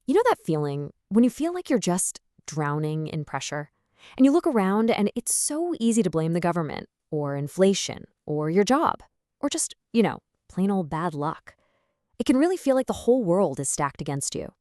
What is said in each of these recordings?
You know that feeling when you feel like you're just drowning in pressure? And you look around and it's so easy to blame the government, or inflation, or your job, or just, plain old bad luck. It can really feel like the whole world is stacked against you.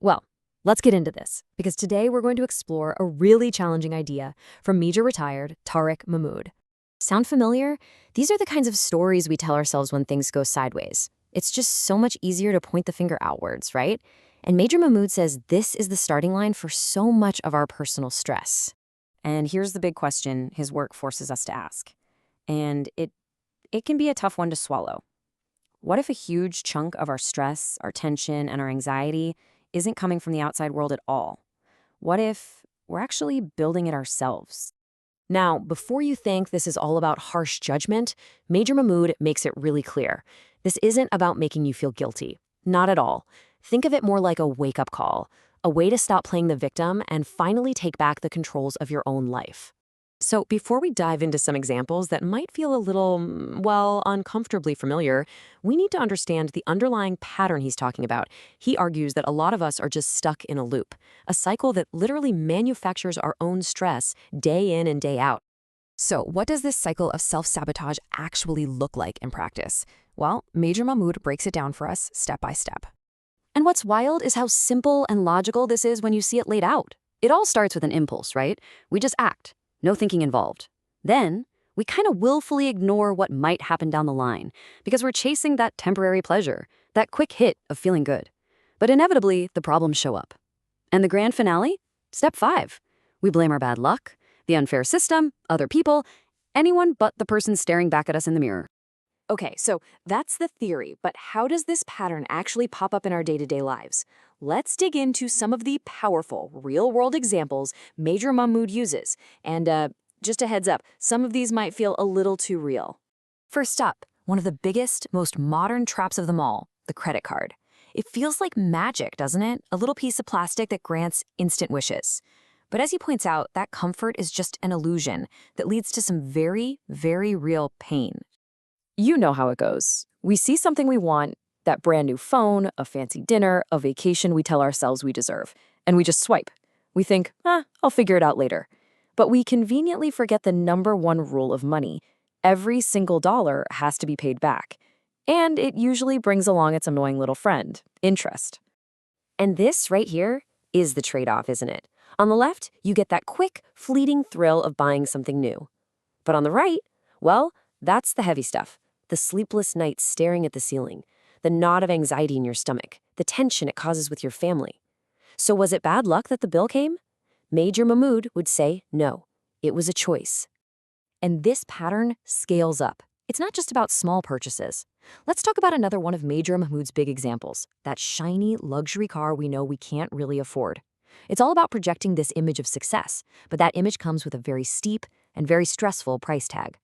Well, let's get into this, because today we're going to explore a really challenging idea from Major retired Tariq Mahmoud. Sound familiar? These are the kinds of stories we tell ourselves when things go sideways. It's just so much easier to point the finger outwards, right? And Major Mahmoud says this is the starting line for so much of our personal stress. And here's the big question his work forces us to ask. And it can be a tough one to swallow. What if a huge chunk of our stress, our tension, and our anxiety isn't coming from the outside world at all? What if we're actually building it ourselves? Now, before you think this is all about harsh judgment, Major Mahmoud makes it really clear. This isn't about making you feel guilty. Not at all. Think of it more like a wake-up call, a way to stop playing the victim and finally take back the controls of your own life. So before we dive into some examples that might feel a little, well, uncomfortably familiar, we need to understand the underlying pattern he's talking about. He argues that a lot of us are just stuck in a loop, a cycle that literally manufactures our own stress day in and day out. So what does this cycle of self-sabotage actually look like in practice? Well, Major Mahmoud breaks it down for us step by step. And what's wild is how simple and logical this is when you see it laid out. It all starts with an impulse, right? We just act. No thinking involved. Then, we kind of willfully ignore what might happen down the line because we're chasing that temporary pleasure, that quick hit of feeling good. But inevitably, the problems show up. And the grand finale? Step 5. We blame our bad luck, the unfair system, other people, anyone but the person staring back at us in the mirror. Okay, so that's the theory, but how does this pattern actually pop up in our day-to-day lives? Let's dig into some of the powerful, real-world examples Major Mahmoud uses. And just a heads up, some of these might feel a little too real. First up, one of the biggest, most modern traps of them all, the credit card. It feels like magic, doesn't it? A little piece of plastic that grants instant wishes. But as he points out, that comfort is just an illusion that leads to some very, very real pain. You know how it goes. We see something we want, that brand new phone, a fancy dinner, a vacation we tell ourselves we deserve, and we just swipe. We think, I'll figure it out later. But we conveniently forget the number one rule of money. Every single dollar has to be paid back. And it usually brings along its annoying little friend, interest. And this right here is the trade-off, isn't it? On the left, you get that quick, fleeting thrill of buying something new. But on the right, well, that's the heavy stuff. The sleepless nights staring at the ceiling, the knot of anxiety in your stomach, the tension it causes with your family. So was it bad luck that the bill came? Major Mahmoud would say no. It was a choice. And this pattern scales up. It's not just about small purchases. Let's talk about another one of Major Mahmoud's big examples, that shiny luxury car we know we can't really afford. It's all about projecting this image of success, but that image comes with a very steep and very stressful price tag.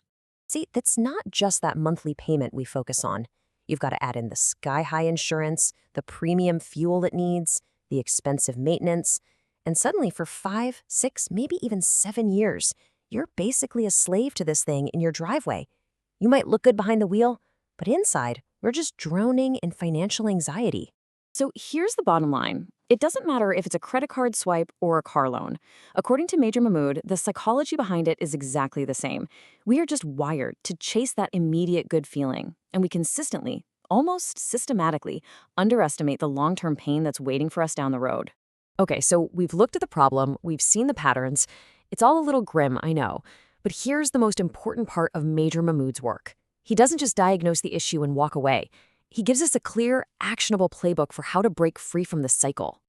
See, that's not just that monthly payment we focus on. You've got to add in the sky-high insurance, the premium fuel it needs, the expensive maintenance, and suddenly for 5, 6, maybe even 7 years, you're basically a slave to this thing in your driveway. You might look good behind the wheel, but inside, we're just drowning in financial anxiety. So here's the bottom line. It doesn't matter if it's a credit card swipe or a car loan. According to Major Mahmoud, the psychology behind it is exactly the same. We are just wired to chase that immediate good feeling, and we consistently, almost systematically, underestimate the long-term pain that's waiting for us down the road. Okay, so we've looked at the problem, we've seen the patterns. It's all a little grim, I know. But here's the most important part of Major Mahmoud's work. He doesn't just diagnose the issue and walk away. He gives us a clear, actionable playbook for how to break free from the cycle.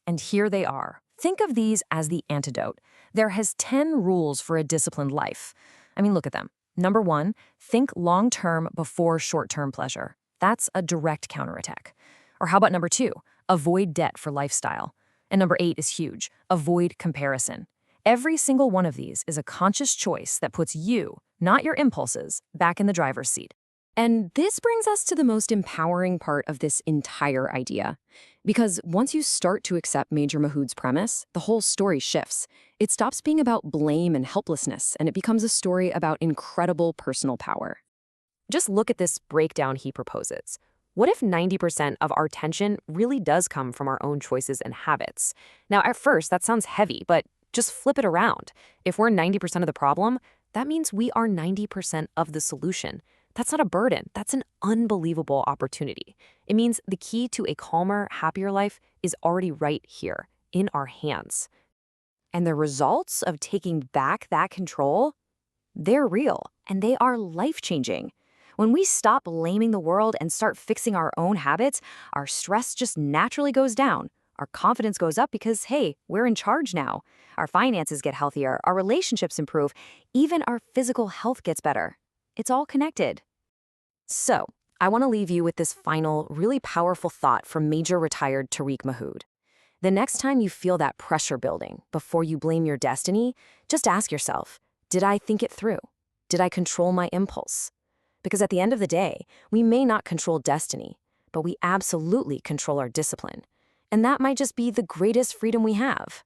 And here they are. Think of these as the antidote. There has 10 rules for a disciplined life. I mean, look at them. Number 1, think long-term before short-term pleasure. That's a direct counterattack. Or how about number 2, avoid debt for lifestyle. And number 8 is huge, avoid comparison. Every single one of these is a conscious choice that puts you, not your impulses, back in the driver's seat. And this brings us to the most empowering part of this entire idea. Because once you start to accept Major Mahmoud's premise, the whole story shifts. It stops being about blame and helplessness, and it becomes a story about incredible personal power. Just look at this breakdown he proposes. What if 90% of our tension really does come from our own choices and habits? Now, at first, that sounds heavy, but just flip it around. If we're 90% of the problem, that means we are 90% of the solution. That's not a burden. That's an unbelievable opportunity. It means the key to a calmer, happier life is already right here, in our hands. And the results of taking back that control, they're real and they are life-changing. When we stop blaming the world and start fixing our own habits, our stress just naturally goes down. Our confidence goes up because, hey, we're in charge now. Our finances get healthier, our relationships improve, even our physical health gets better. It's all connected. So, I want to leave you with this final, really powerful thought from Major retired Tariq Mahood. The next time you feel that pressure building, before you blame your destiny, just ask yourself, did I think it through? Did I control my impulse? Because at the end of the day, we may not control destiny, but we absolutely control our discipline. And that might just be the greatest freedom we have.